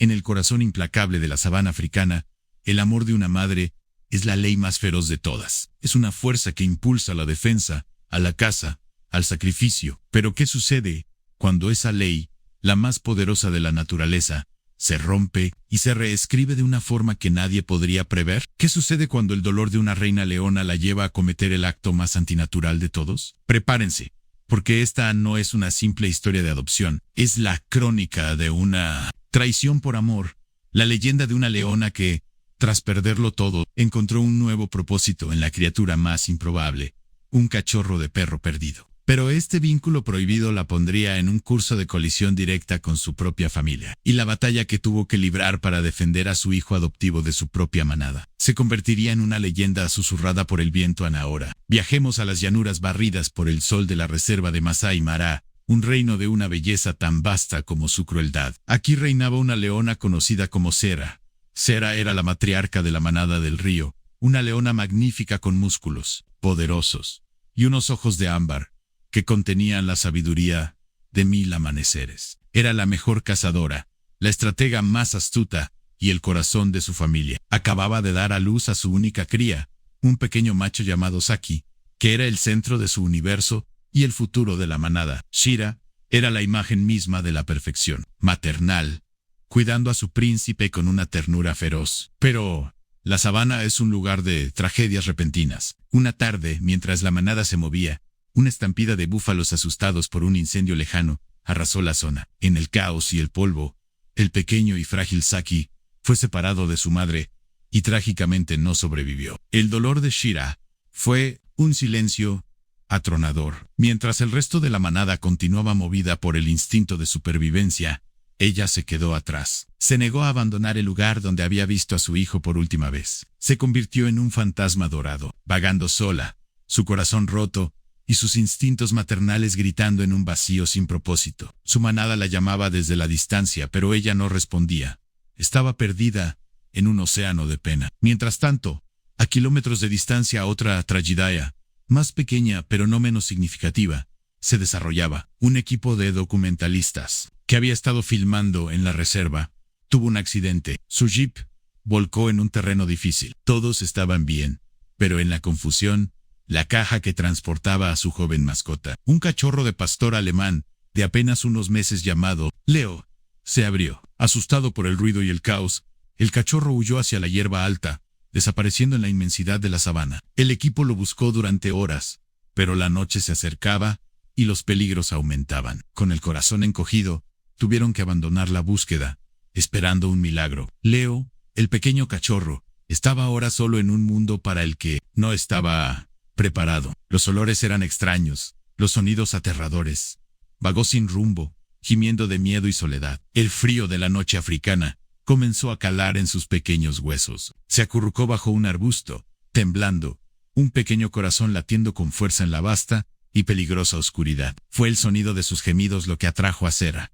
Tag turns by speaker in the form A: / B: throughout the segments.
A: En el corazón implacable de la sabana africana, el amor de una madre es la ley más feroz de todas. Es una fuerza que impulsa a la defensa, a la caza, al sacrificio. Pero ¿qué sucede cuando esa ley, la más poderosa de la naturaleza, se rompe y se reescribe de una forma que nadie podría prever? ¿Qué sucede cuando el dolor de una reina leona la lleva a cometer el acto más antinatural de todos? Prepárense, porque esta no es una simple historia de adopción, es la crónica de una traición por amor, la leyenda de una leona que, tras perderlo todo, encontró un nuevo propósito en la criatura más improbable, un cachorro de perro perdido. Pero este vínculo prohibido la pondría en un curso de colisión directa con su propia familia, y la batalla que tuvo que librar para defender a su hijo adoptivo de su propia manada se convertiría en una leyenda susurrada por el viento Anaora. Viajemos a las llanuras barridas por el sol de la reserva de Masai Mara, un reino de una belleza tan vasta como su crueldad. Aquí reinaba una leona conocida como Sera. Sera era la matriarca de la manada del río, una leona magnífica con músculos poderosos y unos ojos de ámbar que contenían la sabiduría de 1000 amaneceres. Era la mejor cazadora, la estratega más astuta y el corazón de su familia. Acababa de dar a luz a su única cría, un pequeño macho llamado Saki, que era el centro de su universo y el futuro de la manada. Shira era la imagen misma de la perfección, maternal, cuidando a su príncipe con una ternura feroz. Pero la sabana es un lugar de tragedias repentinas. Una tarde, mientras la manada se movía, una estampida de búfalos asustados por un incendio lejano arrasó la zona. En el caos y el polvo, el pequeño y frágil Saki fue separado de su madre y trágicamente no sobrevivió. El dolor de Shira fue un silencio atronador. Mientras el resto de la manada continuaba movida por el instinto de supervivencia, ella se quedó atrás. Se negó a abandonar el lugar donde había visto a su hijo por última vez. Se convirtió en un fantasma dorado, vagando sola, su corazón roto y sus instintos maternales gritando en un vacío sin propósito. Su manada la llamaba desde la distancia, pero ella no respondía. Estaba perdida en un océano de pena. Mientras tanto, a kilómetros de distancia, otra tragedía, más pequeña pero no menos significativa, se desarrollaba. Un equipo de documentalistas que había estado filmando en la reserva tuvo un accidente. Su jeep volcó en un terreno difícil. Todos estaban bien, pero en la confusión, la caja que transportaba a su joven mascota, un cachorro de pastor alemán de apenas unos meses llamado Leo, se abrió. Asustado por el ruido y el caos, el cachorro huyó hacia la hierba alta, desapareciendo en la inmensidad de la sabana. El equipo lo buscó durante horas, pero la noche se acercaba y los peligros aumentaban. Con el corazón encogido, tuvieron que abandonar la búsqueda, esperando un milagro. Leo, el pequeño cachorro, estaba ahora solo en un mundo para el que no estaba preparado. Los olores eran extraños, los sonidos aterradores. Vagó sin rumbo, gimiendo de miedo y soledad. El frío de la noche africana comenzó a calar en sus pequeños huesos. Se acurrucó bajo un arbusto, temblando, un pequeño corazón latiendo con fuerza en la vasta y peligrosa oscuridad. Fue el sonido de sus gemidos lo que atrajo a Sera.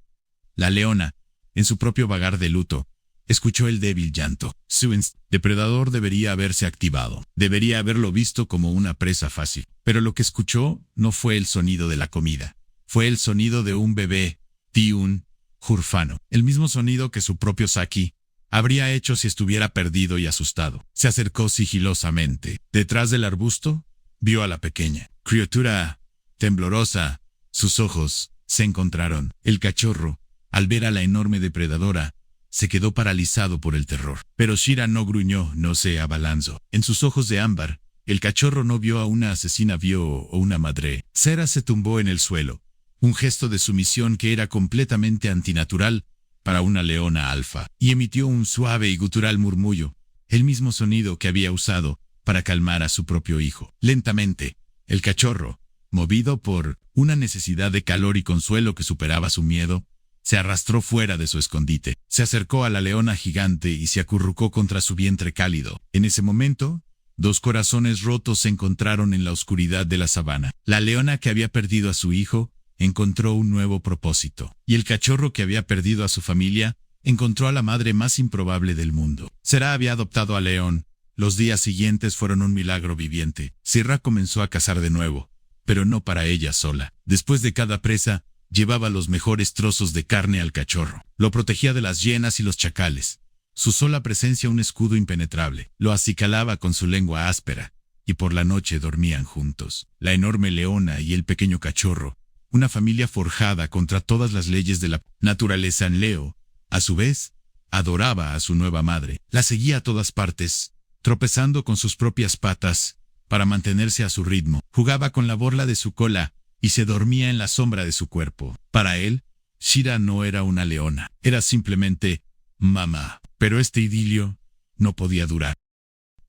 A: La leona, en su propio vagar de luto, escuchó el débil llanto. Su depredador debería haberse activado. Debería haberlo visto como una presa fácil. Pero lo que escuchó no fue el sonido de la comida. Fue el sonido de un bebé, un jurfano. El mismo sonido que su propio Saki habría hecho si estuviera perdido y asustado. Se acercó sigilosamente. Detrás del arbusto, vio a la pequeña criatura temblorosa. Sus ojos se encontraron. El cachorro, al ver a la enorme depredadora, se quedó paralizado por el terror. Pero Shira no gruñó, no se abalanzó. En sus ojos de ámbar, el cachorro no vio a una asesina, vio a una madre. Sera se tumbó en el suelo, un gesto de sumisión que era completamente antinatural para una leona alfa, y emitió un suave y gutural murmullo, el mismo sonido que había usado para calmar a su propio hijo. Lentamente, el cachorro, movido por una necesidad de calor y consuelo que superaba su miedo, se arrastró fuera de su escondite. Se acercó a la leona gigante y se acurrucó contra su vientre cálido. En ese momento, dos corazones rotos se encontraron en la oscuridad de la sabana. La leona que había perdido a su hijo encontró un nuevo propósito, y el cachorro que había perdido a su familia encontró a la madre más improbable del mundo. Sera había adoptado a León. Los días siguientes fueron un milagro viviente. Sira comenzó a cazar de nuevo, pero no para ella sola. Después de cada presa, llevaba los mejores trozos de carne al cachorro. Lo protegía de las hienas y los chacales. Su sola presencia un escudo impenetrable. Lo acicalaba con su lengua áspera, y por la noche dormían juntos. La enorme leona y el pequeño cachorro, una familia forjada contra todas las leyes de la naturaleza. Leo, a su vez, adoraba a su nueva madre. La seguía a todas partes, tropezando con sus propias patas, para mantenerse a su ritmo. Jugaba con la borla de su cola, y se dormía en la sombra de su cuerpo. Para él, Shira no era una leona, era simplemente mamá. Pero este idilio no podía durar.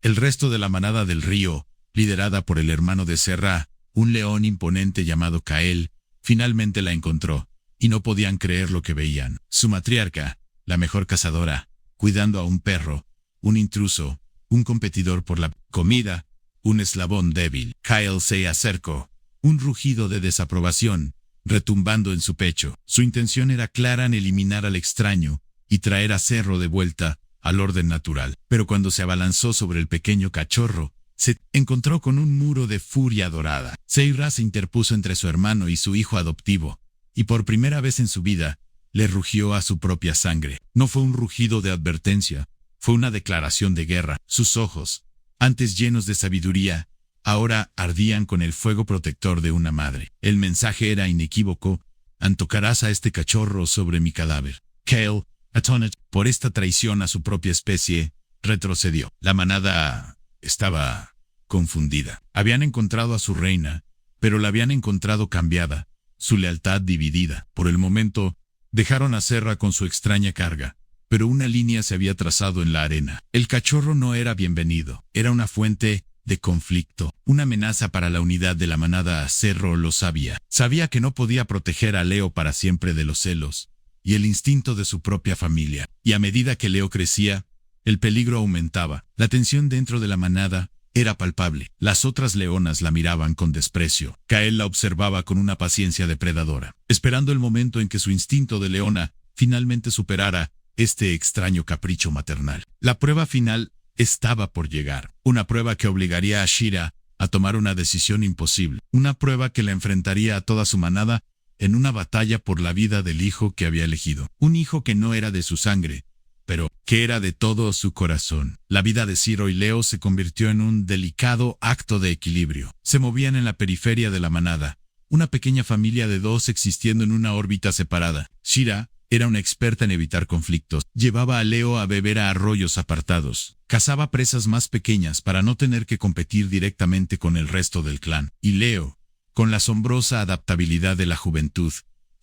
A: El resto de la manada del río, liderada por el hermano de Serra, un león imponente llamado Kael, finalmente la encontró, y no podían creer lo que veían. Su matriarca, la mejor cazadora, cuidando a un perro, un intruso, un competidor por la comida, un eslabón débil. Kael se acercó, un rugido de desaprobación, retumbando en su pecho. Su intención era clara en eliminar al extraño y traer a Cerro de vuelta al orden natural. Pero cuando se abalanzó sobre el pequeño cachorro, se encontró con un muro de furia dorada. Seira se interpuso entre su hermano y su hijo adoptivo, y por primera vez en su vida, le rugió a su propia sangre. No fue un rugido de advertencia, fue una declaración de guerra. Sus ojos, antes llenos de sabiduría, ahora ardían con el fuego protector de una madre. El mensaje era inequívoco: antocarás a este cachorro sobre mi cadáver. Kael, atónito por esta traición a su propia especie, retrocedió. La manada estaba confundida. Habían encontrado a su reina, pero la habían encontrado cambiada, su lealtad dividida. Por el momento, dejaron a Serra con su extraña carga, pero una línea se había trazado en la arena. El cachorro no era bienvenido, era una fuente de conflicto, una amenaza para la unidad de la manada. Cerro lo sabía. Sabía que no podía proteger a Leo para siempre de los celos y el instinto de su propia familia. Y a medida que Leo crecía, el peligro aumentaba. La tensión dentro de la manada era palpable. Las otras leonas la miraban con desprecio. Kael la observaba con una paciencia depredadora, esperando el momento en que su instinto de leona finalmente superara este extraño capricho maternal. La prueba final estaba por llegar. Una prueba que obligaría a Shira a tomar una decisión imposible. Una prueba que la enfrentaría a toda su manada en una batalla por la vida del hijo que había elegido. Un hijo que no era de su sangre, pero que era de todo su corazón. La vida de Ciro y Leo se convirtió en un delicado acto de equilibrio. Se movían en la periferia de la manada, una pequeña familia de dos existiendo en una órbita separada. Shira era una experta en evitar conflictos. Llevaba a Leo a beber a arroyos apartados. Cazaba presas más pequeñas para no tener que competir directamente con el resto del clan. Y Leo, con la asombrosa adaptabilidad de la juventud,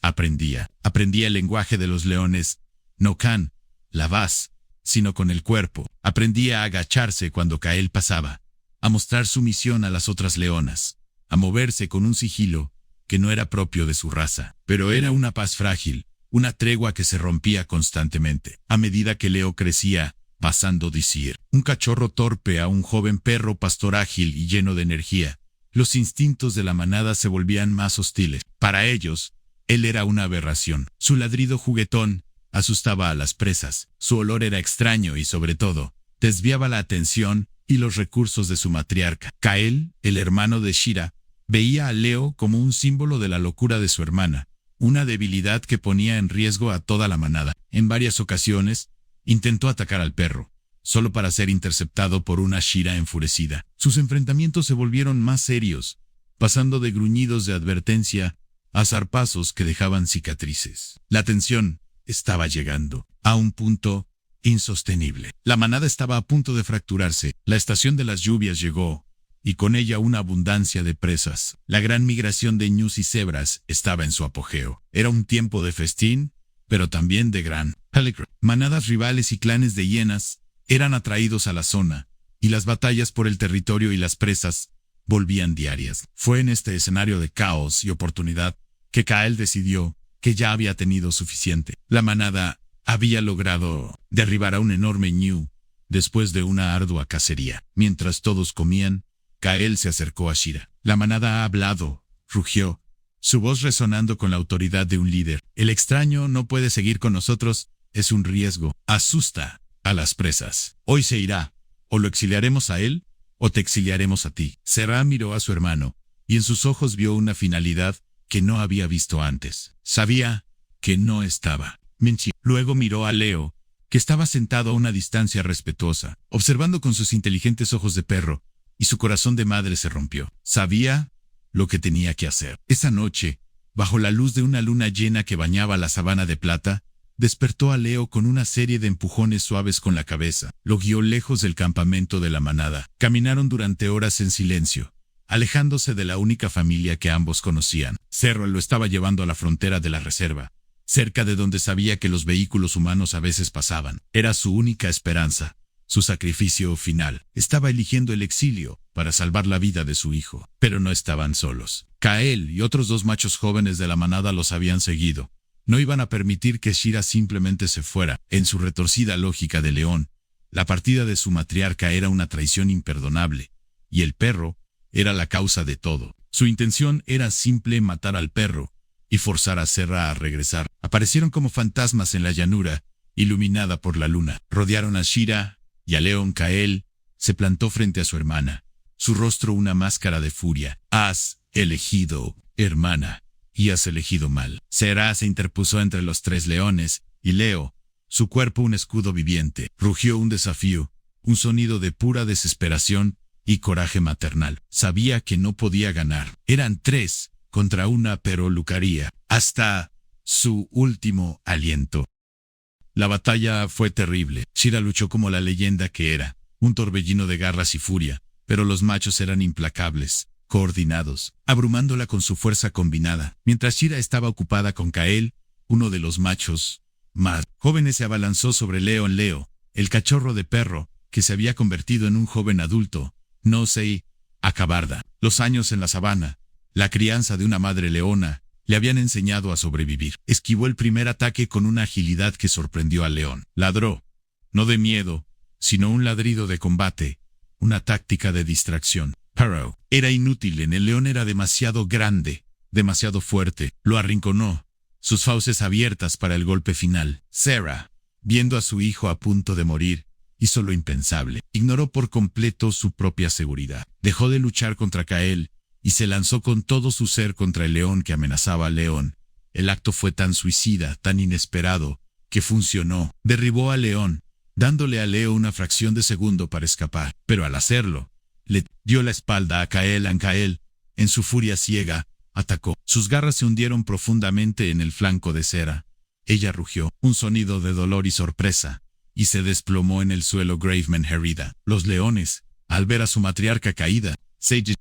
A: aprendía el lenguaje de los leones, no can, la voz, sino con el cuerpo. Aprendía a agacharse cuando Kael pasaba, a mostrar sumisión a las otras leonas, a moverse con un sigilo que no era propio de su raza. Pero era una paz frágil, una tregua que se rompía constantemente. A medida que Leo crecía, pasando de ser un cachorro torpe a un joven perro pastor ágil y lleno de energía, los instintos de la manada se volvían más hostiles. Para ellos, él era una aberración. Su ladrido juguetón asustaba a las presas. Su olor era extraño y, sobre todo, desviaba la atención y los recursos de su matriarca. Kael, el hermano de Shira, veía a Leo como un símbolo de la locura de su hermana, una debilidad que ponía en riesgo a toda la manada. En varias ocasiones, intentó atacar al perro, solo para ser interceptado por una Shira enfurecida. Sus enfrentamientos se volvieron más serios, pasando de gruñidos de advertencia a zarpazos que dejaban cicatrices. La tensión estaba llegando a un punto insostenible. La manada estaba a punto de fracturarse. La estación de las lluvias llegó, y con ella una abundancia de presas. La gran migración de ñus y cebras estaba en su apogeo. Era un tiempo de festín, pero también de gran peligro. Manadas rivales y clanes de hienas eran atraídos a la zona, y las batallas por el territorio y las presas volvían diarias. Fue en este escenario de caos y oportunidad que Kael decidió que ya había tenido suficiente. La manada había logrado derribar a un enorme ñu después de una ardua cacería. Mientras todos comían, Kael se acercó a Shira. La manada ha hablado, rugió, su voz resonando con la autoridad de un líder. El extraño no puede seguir con nosotros, es un riesgo. Asusta a las presas. Hoy se irá, o lo exiliaremos a él, o te exiliaremos a ti. Serra miró a su hermano, y en sus ojos vio una finalidad que no había visto antes. Sabía que no estaba. Luego miró a Leo, que estaba sentado a una distancia respetuosa, observando con sus inteligentes ojos de perro, y su corazón de madre se rompió. Sabía lo que tenía que hacer. Esa noche, bajo la luz de una luna llena que bañaba la sabana de plata, despertó a Leo con una serie de empujones suaves con la cabeza. Lo guió lejos del campamento de la manada. Caminaron durante horas en silencio, alejándose de la única familia que ambos conocían. Cerro lo estaba llevando a la frontera de la reserva, cerca de donde sabía que los vehículos humanos a veces pasaban. Era su única esperanza, su sacrificio final. Estaba eligiendo el exilio para salvar la vida de su hijo. Pero no estaban solos. Kael y otros 2 machos jóvenes de la manada los habían seguido. No iban a permitir que Shira simplemente se fuera. En su retorcida lógica de león, la partida de su matriarca era una traición imperdonable, y el perro era la causa de todo. Su intención era simple: matar al perro y forzar a Serra a regresar. Aparecieron como fantasmas en la llanura, iluminada por la luna. Rodearon a Shira y a León. Kael se plantó frente a su hermana, su rostro una máscara de furia. Has elegido, hermana, y has elegido mal. Serra se interpuso entre los 3 leones, y Leo, su cuerpo un escudo viviente, rugió un desafío, un sonido de pura desesperación y coraje maternal. Sabía que no podía ganar. Eran 3 contra 1, pero lucharía hasta su último aliento. La batalla fue terrible. Shira luchó como la leyenda que era, un torbellino de garras y furia, pero los machos eran implacables, coordinados, abrumándola con su fuerza combinada. Mientras Shira estaba ocupada con Kael, uno de los machos más jóvenes se abalanzó sobre Leo, el cachorro de perro, que se había convertido en un joven adulto. No sé, Acabarda. Los años en la sabana, la crianza de una madre leona, le habían enseñado a sobrevivir. Esquivó el primer ataque con una agilidad que sorprendió al león. Ladró, no de miedo, sino un ladrido de combate, una táctica de distracción. Pero era inútil. El león era demasiado grande, demasiado fuerte. Lo arrinconó, sus fauces abiertas para el golpe final. Serra, viendo a su hijo a punto de morir, hizo lo impensable. Ignoró por completo su propia seguridad. Dejó de luchar contra Kael y se lanzó con todo su ser contra el león que amenazaba al león. El acto fue tan suicida, tan inesperado, que funcionó. Derribó al león, dándole a Leo una fracción de segundo para escapar. Pero al hacerlo, le dio la espalda a Kael. Kael, en su furia ciega, atacó. Sus garras se hundieron profundamente en el flanco de Serra. Ella rugió, un sonido de dolor y sorpresa, y se desplomó en el suelo gravemente herida. Los leones, al ver a su matriarca caída,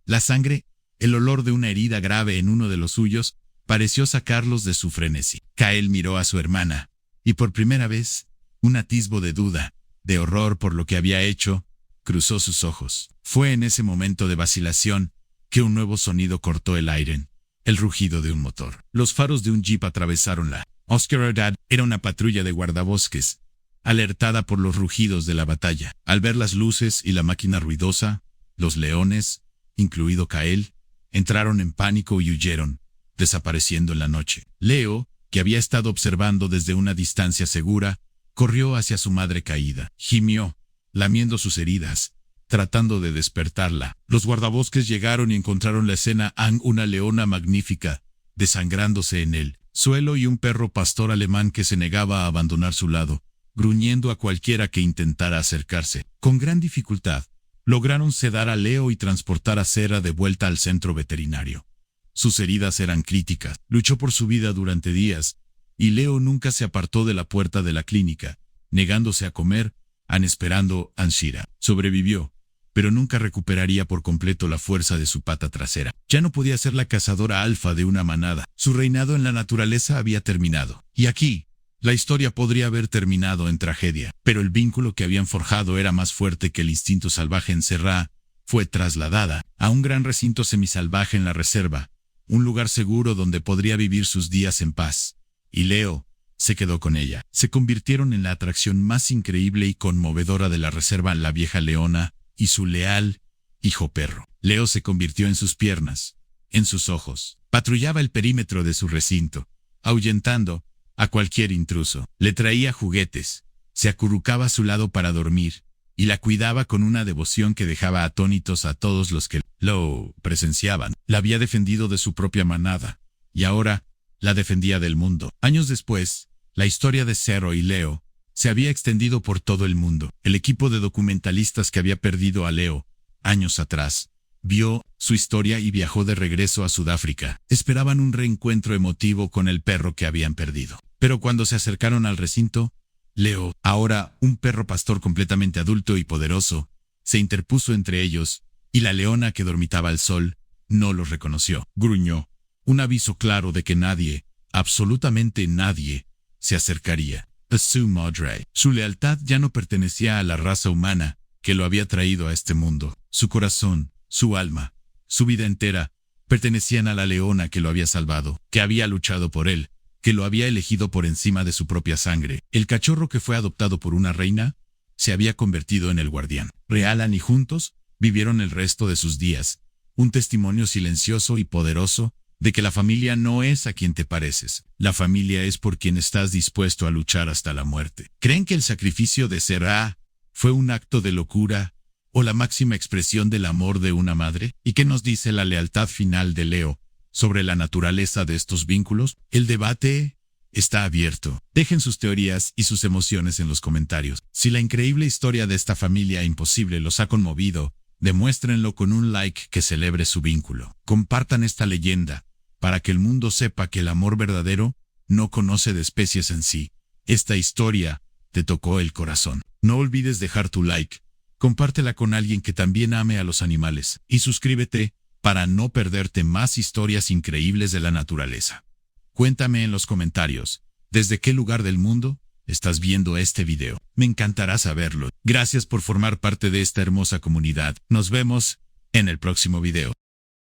A: la sangre, el olor de una herida grave en uno de los suyos, pareció sacarlos de su frenesí. Kael miró a su hermana, y por primera vez, un atisbo de duda, de horror por lo que había hecho, cruzó sus ojos. Fue en ese momento de vacilación que un nuevo sonido cortó el aire, el rugido de un motor. Los faros de un jeep atravesaron la Oscar. Era una patrulla de guardabosques, alertada por los rugidos de la batalla. Al ver las luces y la máquina ruidosa, los leones, incluido Kael, entraron en pánico y huyeron, desapareciendo en la noche. Leo, que había estado observando desde una distancia segura, corrió hacia su madre caída. Gimió, lamiendo sus heridas, tratando de despertarla. Los guardabosques llegaron y encontraron la escena: una leona magnífica, desangrándose en el suelo, y un perro pastor alemán que se negaba a abandonar su lado, gruñendo a cualquiera que intentara acercarse. Con gran dificultad, lograron sedar a Leo y transportar a Serra de vuelta al centro veterinario. Sus heridas eran críticas. Luchó por su vida durante días, y Leo nunca se apartó de la puerta de la clínica, negándose a comer, esperando a Shira. Sobrevivió, pero nunca recuperaría por completo la fuerza de su pata trasera. Ya no podía ser la cazadora alfa de una manada. Su reinado en la naturaleza había terminado. Y aquí, la historia podría haber terminado en tragedia, pero el vínculo que habían forjado era más fuerte que el instinto salvaje en Serra. Fue trasladada a un gran recinto semisalvaje en la reserva, un lugar seguro donde podría vivir sus días en paz. Y Leo se quedó con ella. Se convirtieron en la atracción más increíble y conmovedora de la reserva, la vieja leona y su leal hijo perro. Leo se convirtió en sus piernas, en sus ojos. Patrullaba el perímetro de su recinto, ahuyentando a cualquier intruso. Le traía juguetes, se acurrucaba a su lado para dormir, y la cuidaba con una devoción que dejaba atónitos a todos los que lo presenciaban. La había defendido de su propia manada, y ahora la defendía del mundo. Años después, la historia de Zero y Leo se había extendido por todo el mundo. El equipo de documentalistas que había perdido a Leo años atrás vio su historia y viajó de regreso a Sudáfrica. Esperaban un reencuentro emotivo con el perro que habían perdido. Pero cuando se acercaron al recinto, Leo, ahora un perro pastor completamente adulto y poderoso, se interpuso entre ellos, y la leona que dormitaba al sol no los reconoció. Gruñó, un aviso claro de que nadie, absolutamente nadie, se acercaría a su madre. Su lealtad ya no pertenecía a la raza humana que lo había traído a este mundo. Su corazón, su alma, su vida entera, pertenecían a la leona que lo había salvado, que había luchado por él, que lo había elegido por encima de su propia sangre. El cachorro que fue adoptado por una reina se había convertido en el guardián. Realan y juntos vivieron el resto de sus días, un testimonio silencioso y poderoso de que la familia no es a quien te pareces. La familia es por quien estás dispuesto a luchar hasta la muerte. ¿Creen que el sacrificio de Será fue un acto de locura o la máxima expresión del amor de una madre? ¿Y qué nos dice la lealtad final de Leo sobre la naturaleza de estos vínculos? El debate está abierto. Dejen sus teorías y sus emociones en los comentarios. Si la increíble historia de esta familia imposible los ha conmovido, demuéstrenlo con un like que celebre su vínculo. Compartan esta leyenda para que el mundo sepa que el amor verdadero no conoce de especies en sí. Esta historia te tocó el corazón. No olvides dejar tu like, compártela con alguien que también ame a los animales y suscríbete para no perderte más historias increíbles de la naturaleza. Cuéntame en los comentarios, ¿desde qué lugar del mundo estás viendo este video? Me encantará saberlo. Gracias por formar parte de esta hermosa comunidad. Nos vemos en el próximo video.